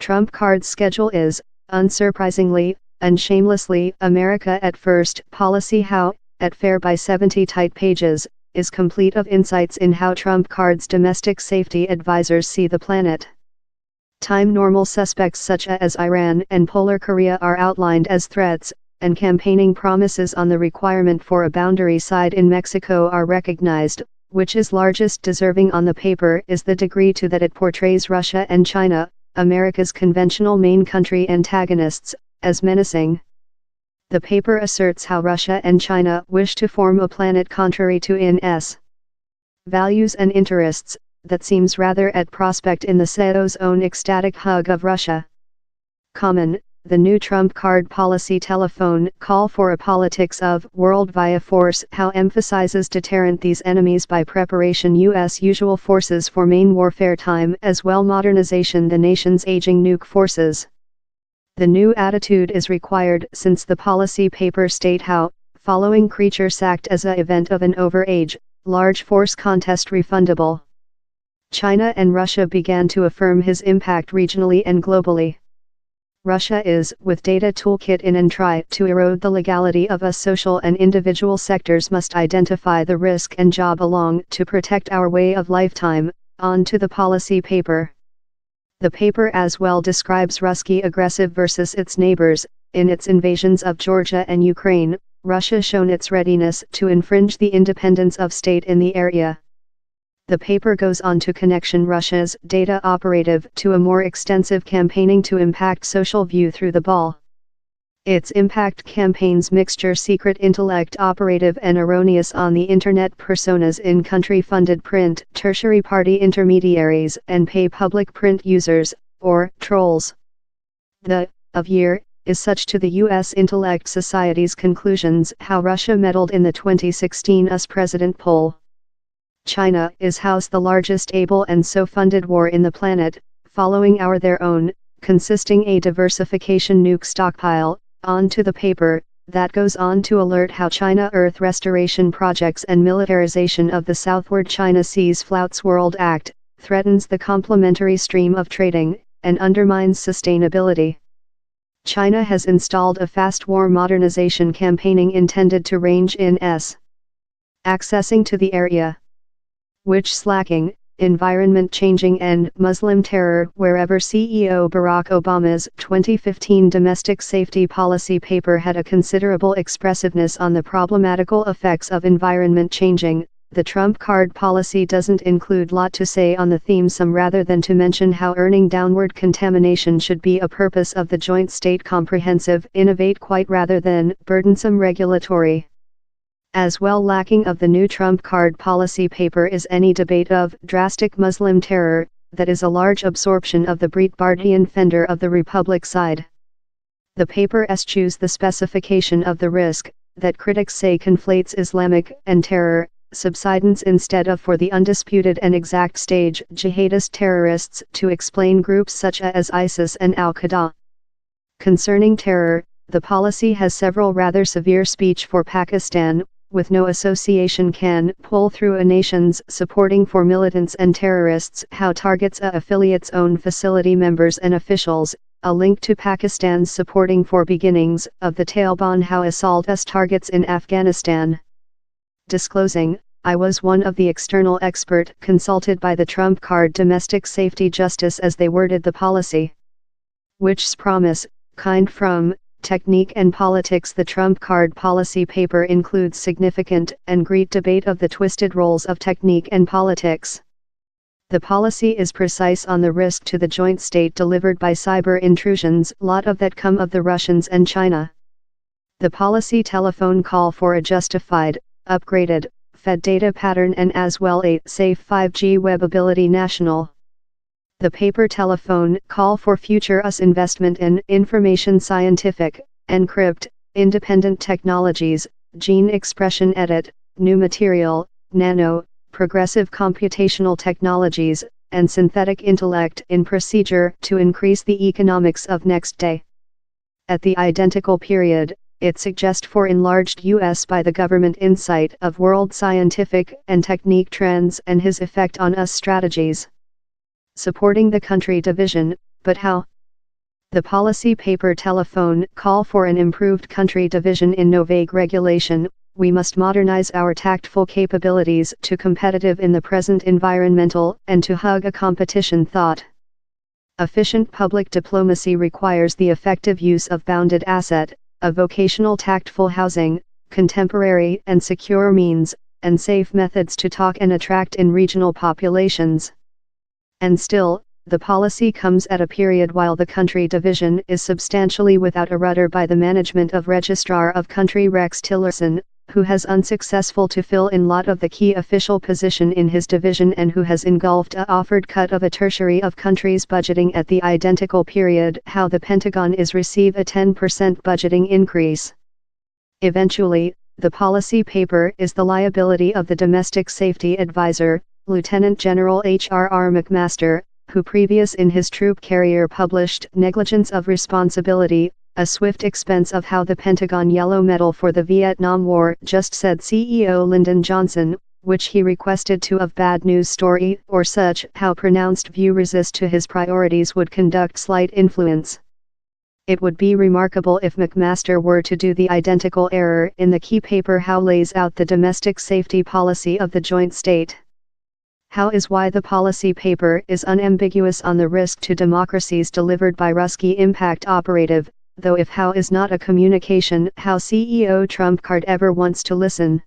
trump card's schedule is, unsurprisingly, and shamelessly, America at First, Policy How, at fair by 70 tight pages, is complete of insights in how trump card's domestic safety advisors see the planet. Time normal suspects such as Iran and Polar Korea are outlined as threats, and campaigning promises on the requirement for a boundary side in Mexico are recognized. Which is largest deserving on the paper is the degree to that it portrays Russia and China, America's conventional main country antagonists, as menacing. The paper asserts how Russia and China wish to form a planet contrary to INS values and interests, that seems rather at prospect in the CEO's own ecstatic hug of Russia. The new Trump card policy telephone call for a politics of world via force how emphasizes deterrent these enemies by preparation U.S. usual forces for main warfare time as well modernization the nation's aging nuke forces. The new attitude is required since the policy paper state how, following creature sacked as a event of an overage, large force contest refundable. China and Russia began to affirm his impact regionally and globally. Russia is, with data toolkit in and try to erode the legality of us social and individual sectors must identify the risk and job along to protect our way of lifetime, on to the policy paper. The paper as well describes Ruski aggressive versus its neighbors, in its invasions of Georgia and Ukraine, Russia shown its readiness to infringe the independence of state in the area. The paper goes on to connection Russia's data operative to a more extensive campaigning to impact social view through the ball. Its impact campaigns mixture secret intellect operative and erroneous on the internet personas in country-funded print, tertiary party intermediaries and pay public print users, or trolls. The of year is such to the U.S. Intellect Society's conclusions how Russia meddled in the 2016 US president poll. China is house the largest able and so funded war in the planet, following their own, consisting a diversification nuke stockpile, on to the paper, that goes on to alert how China Earth restoration projects and militarization of the Southward China Seas flouts World Act, threatens the complementary stream of trading, and undermines sustainability. China has installed a fast war modernization campaigning intended to range in accessing to the area. Which slacking, environment changing and Muslim terror wherever CEO Barack Obama's 2015 domestic safety policy paper had a considerable expressiveness on the problematical effects of environment changing, the Trump card policy doesn't include lot to say on the theme some rather than to mention how earning downward contamination should be a purpose of the joint state comprehensive innovate quite rather than burdensome regulatory. As well lacking of the new Trump card policy paper is any debate of drastic Muslim terror, that is a large absorption of the Breitbartian fender of the Republic side. The paper eschews the specification of the risk, that critics say conflates Islamic and terror, subsidence instead of for the undisputed and exact stage jihadist terrorists to explain groups such as ISIS and Al-Qaeda. Concerning terror, the policy has several rather severe speech for Pakistan, with no association can pull through a nation's supporting for militants and terrorists how targets affiliates own facility members and officials, a link to Pakistan's supporting for beginnings of the Taliban how assault us targets in Afghanistan. Disclosing, I was one of the external expert consulted by the Trump card domestic safety justice as they worded the policy. Which's promise, kind from, technique and politics. The Trump card policy paper includes significant and great debate of the twisted roles of technique and politics. The policy is precise on the risk to the joint state delivered by cyber intrusions, lot of that come of the Russians and China. The policy telephone call for a justified, upgraded, fed data pattern and as well a safe 5G web ability national. The paper telephone call for future US investment in information scientific, encrypt, independent technologies, gene expression edit, new material, nano, progressive computational technologies, and synthetic intellect in procedure to increase the economics of next day. At the identical period, it suggests for enlarged US by the government insight of world scientific and technique trends and his effect on US strategies. Supporting the country division, but how? The policy paper telephone call for an improved country division in no vague regulation. We must modernize our tactful capabilities to competitive in the present environmental and to hug a competition thought. Efficient public diplomacy requires the effective use of bounded asset, of vocational tactful housing, contemporary and secure means, and safe methods to talk and attract in regional populations. And still, the policy comes at a period while the country division is substantially without a rudder by the management of Registrar of Country Rex Tillerson, who has unsuccessful to fill in lot of the key official position in his division and who has engulfed a offered cut of a tertiary of country's budgeting at the identical period how the Pentagon is receive a 10% budgeting increase. Eventually, the policy paper is the liability of the Domestic Safety Advisor, Lieutenant General H.R.R. McMaster, who previous in his troop carrier published Negligence of Responsibility, a swift expense of how the Pentagon Yellow Medal for the Vietnam War just said CEO Lyndon Johnson, which he requested to of bad news story or such how pronounced view resist to his priorities would conduct slight influence. It would be remarkable if McMaster were to do the identical error in the key paper how lays out the domestic safety policy of the joint state. How is why the policy paper is unambiguous on the risk to democracies delivered by Ruski impact operative, though if how is not a communication how CEO Trump card ever wants to listen.